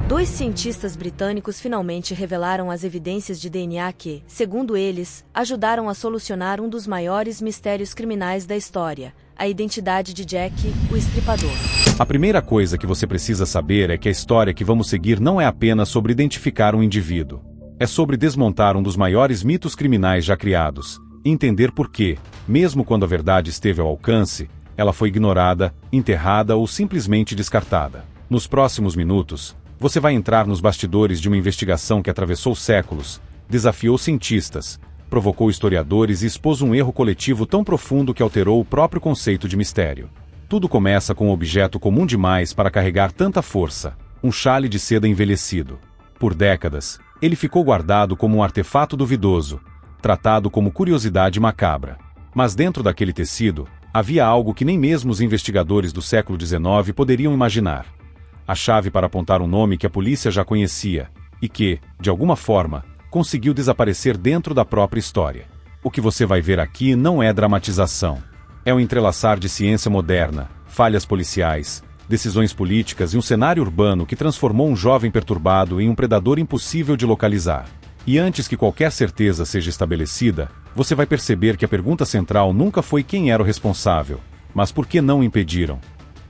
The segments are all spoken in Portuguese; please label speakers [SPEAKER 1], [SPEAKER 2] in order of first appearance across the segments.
[SPEAKER 1] Dois cientistas britânicos finalmente revelaram as evidências de DNA que, segundo eles, ajudaram a solucionar um dos maiores mistérios criminais da história: a identidade de Jack, o Estripador.
[SPEAKER 2] A primeira coisa que você precisa saber é que a história que vamos seguir não é apenas sobre identificar um indivíduo. É sobre desmontar um dos maiores mitos criminais já criados, e entender por que, mesmo quando a verdade esteve ao alcance, ela foi ignorada, enterrada ou simplesmente descartada. Nos próximos minutos, você vai entrar nos bastidores de uma investigação que atravessou séculos, desafiou cientistas, provocou historiadores e expôs um erro coletivo tão profundo que alterou o próprio conceito de mistério. Tudo começa com um objeto comum demais para carregar tanta força: um xale de seda envelhecido. Por décadas, ele ficou guardado como um artefato duvidoso, tratado como curiosidade macabra. Mas dentro daquele tecido, havia algo que nem mesmo os investigadores do século XIX poderiam imaginar. A chave para apontar um nome que a polícia já conhecia, e que, de alguma forma, conseguiu desaparecer dentro da própria história. O que você vai ver aqui não é dramatização. É um entrelaçar de ciência moderna, falhas policiais, decisões políticas e um cenário urbano que transformou um jovem perturbado em um predador impossível de localizar. E antes que qualquer certeza seja estabelecida, você vai perceber que a pergunta central nunca foi quem era o responsável, mas por que não o impediram.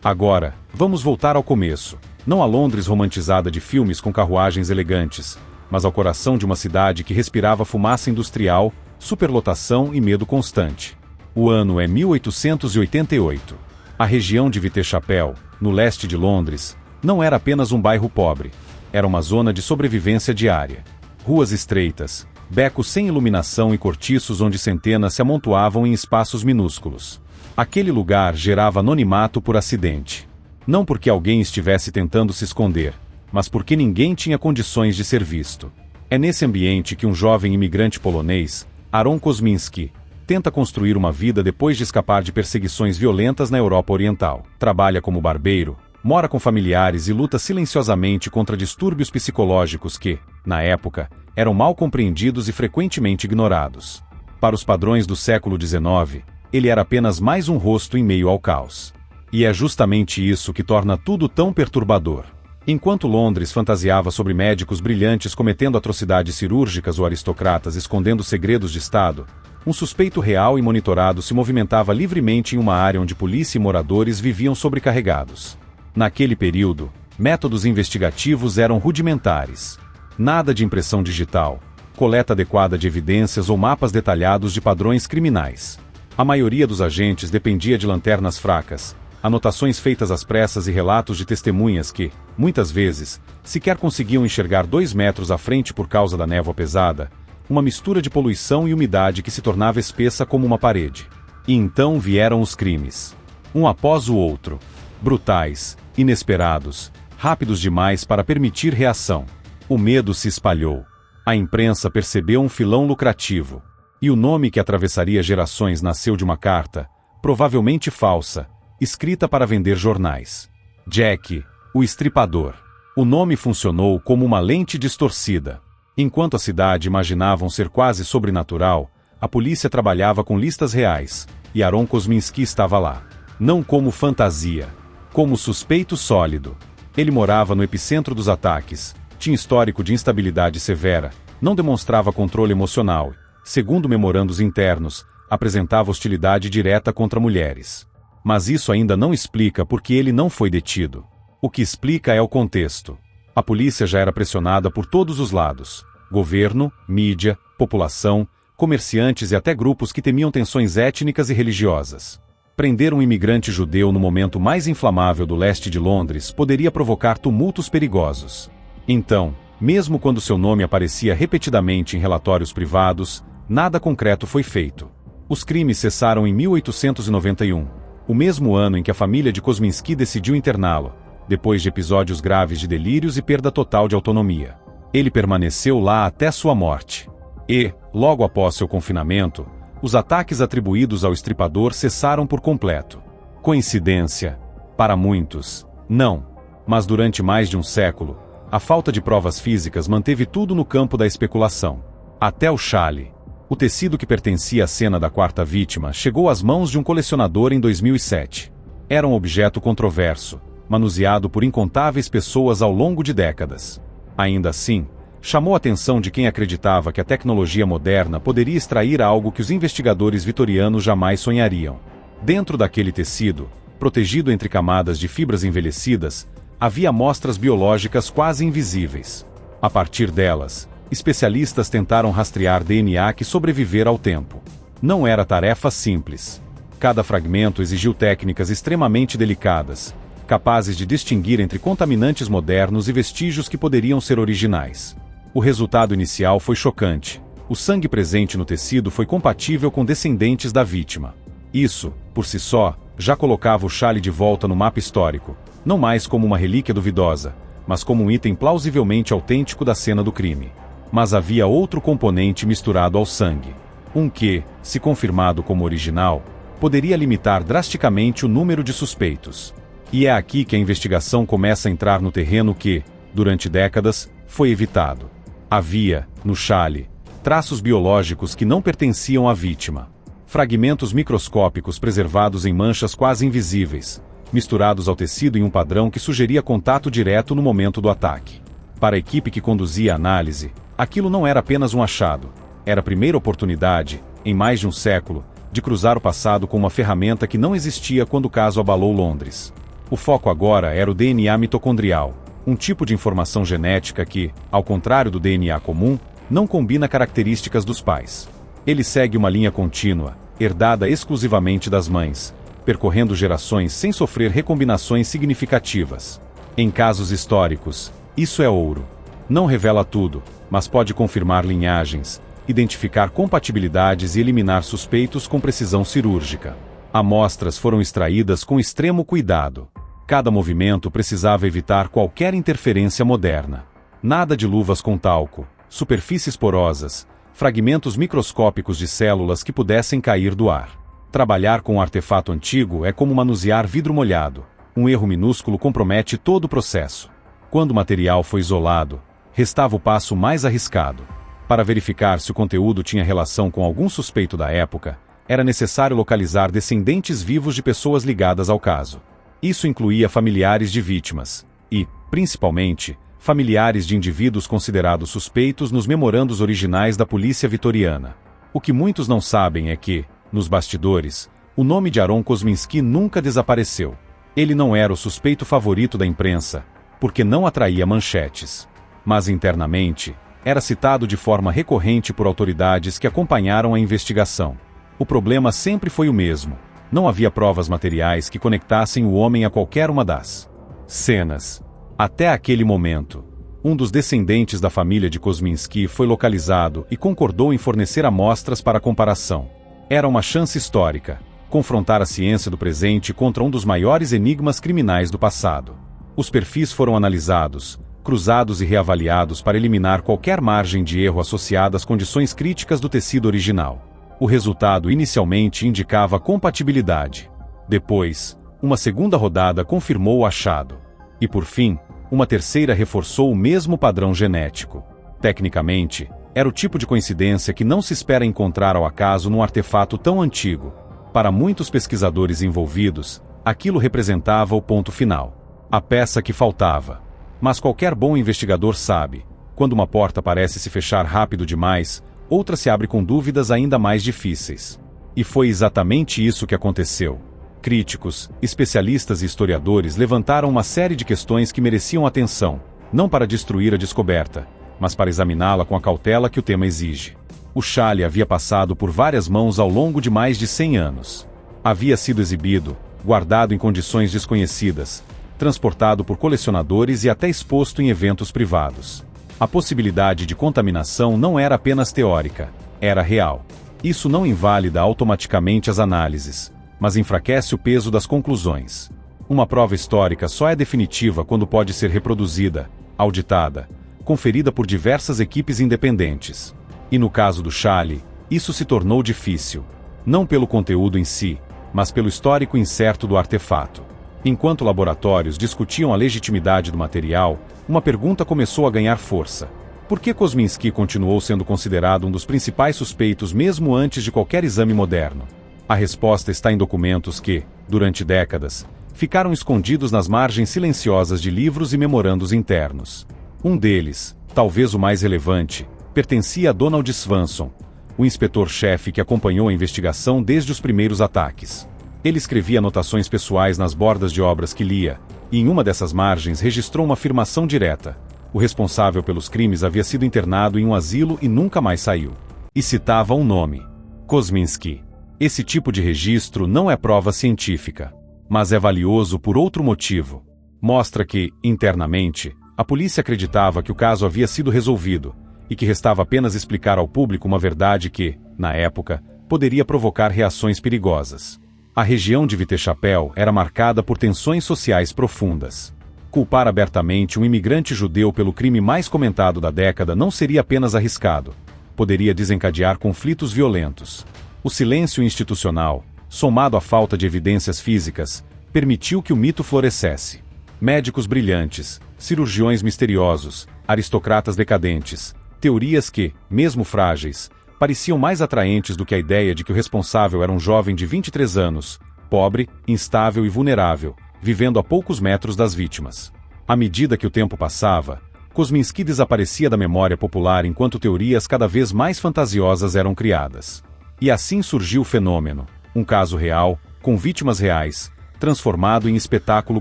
[SPEAKER 2] Agora, vamos voltar ao começo. Não a Londres romantizada de filmes com carruagens elegantes, mas ao coração de uma cidade que respirava fumaça industrial, superlotação e medo constante. O ano é 1888. A região de Vitechapel, no leste de Londres, não era apenas um bairro pobre. Era uma zona de sobrevivência diária. Ruas estreitas, becos sem iluminação e cortiços onde centenas se amontoavam em espaços minúsculos. Aquele lugar gerava anonimato por acidente. Não porque alguém estivesse tentando se esconder, mas porque ninguém tinha condições de ser visto. É nesse ambiente que um jovem imigrante polonês, Aaron Kosminski, tenta construir uma vida depois de escapar de perseguições violentas na Europa Oriental. Trabalha como barbeiro, mora com familiares e luta silenciosamente contra distúrbios psicológicos que, na época, eram mal compreendidos e frequentemente ignorados. Para os padrões do século XIX, ele era apenas mais um rosto em meio ao caos. E é justamente isso que torna tudo tão perturbador. Enquanto Londres fantasiava sobre médicos brilhantes cometendo atrocidades cirúrgicas ou aristocratas escondendo segredos de Estado, um suspeito real e monitorado se movimentava livremente em uma área onde polícia e moradores viviam sobrecarregados. Naquele período, métodos investigativos eram rudimentares. Nada de impressão digital, coleta adequada de evidências ou mapas detalhados de padrões criminais. A maioria dos agentes dependia de lanternas fracas, anotações feitas às pressas e relatos de testemunhas que, muitas vezes, sequer conseguiam enxergar 2 metros à frente por causa da névoa pesada, uma mistura de poluição e umidade que se tornava espessa como uma parede. E então vieram os crimes. Um após o outro. Brutais, inesperados, rápidos demais para permitir reação. O medo se espalhou. A imprensa percebeu um filão lucrativo. E o nome que atravessaria gerações nasceu de uma carta, provavelmente falsa, escrita para vender jornais. Jack, o Estripador. O nome funcionou como uma lente distorcida. Enquanto a cidade imaginava um ser quase sobrenatural, a polícia trabalhava com listas reais, e Aaron Kosminski estava lá. Não como fantasia, como suspeito sólido. Ele morava no epicentro dos ataques, tinha histórico de instabilidade severa, não demonstrava controle emocional, segundo memorandos internos, apresentava hostilidade direta contra mulheres. Mas isso ainda não explica por que ele não foi detido. O que explica é o contexto. A polícia já era pressionada por todos os lados: governo, mídia, população, comerciantes e até grupos que temiam tensões étnicas e religiosas. Prender um imigrante judeu no momento mais inflamável do leste de Londres poderia provocar tumultos perigosos. Então, mesmo quando seu nome aparecia repetidamente em relatórios privados, nada concreto foi feito. Os crimes cessaram em 1891, o mesmo ano em que a família de Kosminski decidiu interná-lo, depois de episódios graves de delírios e perda total de autonomia. Ele permaneceu lá até sua morte. E, logo após seu confinamento, os ataques atribuídos ao Estripador cessaram por completo. Coincidência? Para muitos, não. Mas durante mais de um século, a falta de provas físicas manteve tudo no campo da especulação. Até o xale. O tecido que pertencia à cena da quarta vítima chegou às mãos de um colecionador em 2007. Era um objeto controverso, manuseado por incontáveis pessoas ao longo de décadas. Ainda assim, chamou a atenção de quem acreditava que a tecnologia moderna poderia extrair algo que os investigadores vitorianos jamais sonhariam. Dentro daquele tecido, protegido entre camadas de fibras envelhecidas, havia amostras biológicas quase invisíveis. A partir delas, especialistas tentaram rastrear DNA que sobrevivera ao tempo. Não era tarefa simples. Cada fragmento exigiu técnicas extremamente delicadas, capazes de distinguir entre contaminantes modernos e vestígios que poderiam ser originais. O resultado inicial foi chocante. O sangue presente no tecido foi compatível com descendentes da vítima. Isso, por si só, já colocava o Charlie de volta no mapa histórico, não mais como uma relíquia duvidosa, mas como um item plausivelmente autêntico da cena do crime. Mas havia outro componente misturado ao sangue. Um que, se confirmado como original, poderia limitar drasticamente o número de suspeitos. E é aqui que a investigação começa a entrar no terreno que, durante décadas, foi evitado. Havia, no Charlie, traços biológicos que não pertenciam à vítima. Fragmentos microscópicos preservados em manchas quase invisíveis, misturados ao tecido em um padrão que sugeria contato direto no momento do ataque. Para a equipe que conduzia a análise, aquilo não era apenas um achado. Era a primeira oportunidade, em mais de um século, de cruzar o passado com uma ferramenta que não existia quando o caso abalou Londres. O foco agora era o DNA mitocondrial, um tipo de informação genética que, ao contrário do DNA comum, não combina características dos pais. Ele segue uma linha contínua, herdada exclusivamente das mães, percorrendo gerações sem sofrer recombinações significativas. Em casos históricos, isso é ouro. Não revela tudo, mas pode confirmar linhagens, identificar compatibilidades e eliminar suspeitos com precisão cirúrgica. Amostras foram extraídas com extremo cuidado. Cada movimento precisava evitar qualquer interferência moderna. Nada de luvas com talco, superfícies porosas, fragmentos microscópicos de células que pudessem cair do ar. Trabalhar com um artefato antigo é como manusear vidro molhado. Um erro minúsculo compromete todo o processo. Quando o material foi isolado, restava o passo mais arriscado. Para verificar se o conteúdo tinha relação com algum suspeito da época, era necessário localizar descendentes vivos de pessoas ligadas ao caso. Isso incluía familiares de vítimas e, principalmente, familiares de indivíduos considerados suspeitos nos memorandos originais da polícia vitoriana. O que muitos não sabem é que, nos bastidores, o nome de Aaron Kosminski nunca desapareceu. Ele não era o suspeito favorito da imprensa, porque não atraía manchetes. Mas internamente, era citado de forma recorrente por autoridades que acompanharam a investigação. O problema sempre foi o mesmo. Não havia provas materiais que conectassem o homem a qualquer uma das cenas. Até aquele momento, um dos descendentes da família de Kosminski foi localizado e concordou em fornecer amostras para comparação. Era uma chance histórica, confrontar a ciência do presente contra um dos maiores enigmas criminais do passado. Os perfis foram analisados, cruzados e reavaliados para eliminar qualquer margem de erro associada às condições críticas do tecido original. O resultado inicialmente indicava compatibilidade. Depois, uma segunda rodada confirmou o achado. E por fim, uma terceira reforçou o mesmo padrão genético. Tecnicamente, era o tipo de coincidência que não se espera encontrar ao acaso num artefato tão antigo. Para muitos pesquisadores envolvidos, aquilo representava o ponto final. A peça que faltava. Mas qualquer bom investigador sabe, quando uma porta parece se fechar rápido demais, outra se abre com dúvidas ainda mais difíceis. E foi exatamente isso que aconteceu. Críticos, especialistas e historiadores levantaram uma série de questões que mereciam atenção, não para destruir a descoberta, mas para examiná-la com a cautela que o tema exige. O Charlie havia passado por várias mãos ao longo de mais de 100 anos. Havia sido exibido, guardado em condições desconhecidas, transportado por colecionadores e até exposto em eventos privados. A possibilidade de contaminação não era apenas teórica, era real. Isso não invalida automaticamente as análises, mas enfraquece o peso das conclusões. Uma prova histórica só é definitiva quando pode ser reproduzida, auditada, conferida por diversas equipes independentes. E no caso do Charlie, isso se tornou difícil. Não pelo conteúdo em si, mas pelo histórico incerto do artefato. Enquanto laboratórios discutiam a legitimidade do material, uma pergunta começou a ganhar força. Por que Kosminski continuou sendo considerado um dos principais suspeitos mesmo antes de qualquer exame moderno? A resposta está em documentos que, durante décadas, ficaram escondidos nas margens silenciosas de livros e memorandos internos. Um deles, talvez o mais relevante, pertencia a Donald Swanson, o inspetor-chefe que acompanhou a investigação desde os primeiros ataques. Ele escrevia anotações pessoais nas bordas de obras que lia, e em uma dessas margens registrou uma afirmação direta: o responsável pelos crimes havia sido internado em um asilo e nunca mais saiu. E citava um nome: Kosminski. Esse tipo de registro não é prova científica, mas é valioso por outro motivo. Mostra que, internamente, a polícia acreditava que o caso havia sido resolvido, e que restava apenas explicar ao público uma verdade que, na época, poderia provocar reações perigosas. A região de Vitechapel era marcada por tensões sociais profundas. Culpar abertamente um imigrante judeu pelo crime mais comentado da década não seria apenas arriscado. Poderia desencadear conflitos violentos. O silêncio institucional, somado à falta de evidências físicas, permitiu que o mito florescesse. Médicos brilhantes, cirurgiões misteriosos, aristocratas decadentes, teorias que, mesmo frágeis, pareciam mais atraentes do que a ideia de que o responsável era um jovem de 23 anos, pobre, instável e vulnerável, vivendo a poucos metros das vítimas. À medida que o tempo passava, Kosminski desaparecia da memória popular enquanto teorias cada vez mais fantasiosas eram criadas. E assim surgiu o fenômeno, um caso real, com vítimas reais, transformado em espetáculo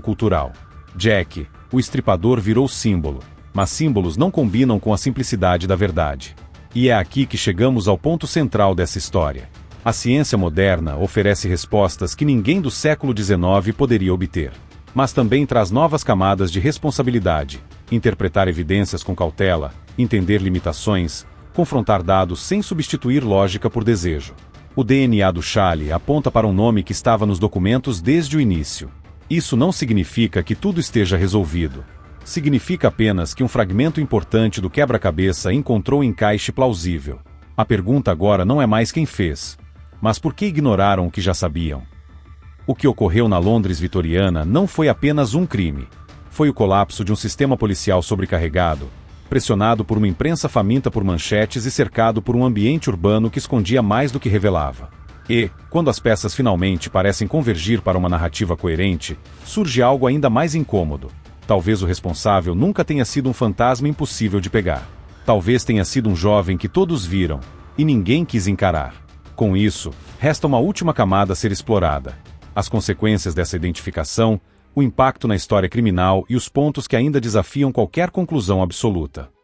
[SPEAKER 2] cultural. Jack, o estripador, virou símbolo, mas símbolos não combinam com a simplicidade da verdade. E é aqui que chegamos ao ponto central dessa história. A ciência moderna oferece respostas que ninguém do século XIX poderia obter. Mas também traz novas camadas de responsabilidade, interpretar evidências com cautela, entender limitações, confrontar dados sem substituir lógica por desejo. O DNA do Charlie aponta para um nome que estava nos documentos desde o início. Isso não significa que tudo esteja resolvido. Significa apenas que um fragmento importante do quebra-cabeça encontrou encaixe plausível. A pergunta agora não é mais quem fez, mas por que ignoraram o que já sabiam. O que ocorreu na Londres vitoriana não foi apenas um crime. Foi o colapso de um sistema policial sobrecarregado, pressionado por uma imprensa faminta por manchetes e cercado por um ambiente urbano que escondia mais do que revelava. E, quando as peças finalmente parecem convergir para uma narrativa coerente, surge algo ainda mais incômodo. Talvez o responsável nunca tenha sido um fantasma impossível de pegar. Talvez tenha sido um jovem que todos viram, e ninguém quis encarar. Com isso, resta uma última camada a ser explorada: as consequências dessa identificação, o impacto na história criminal e os pontos que ainda desafiam qualquer conclusão absoluta.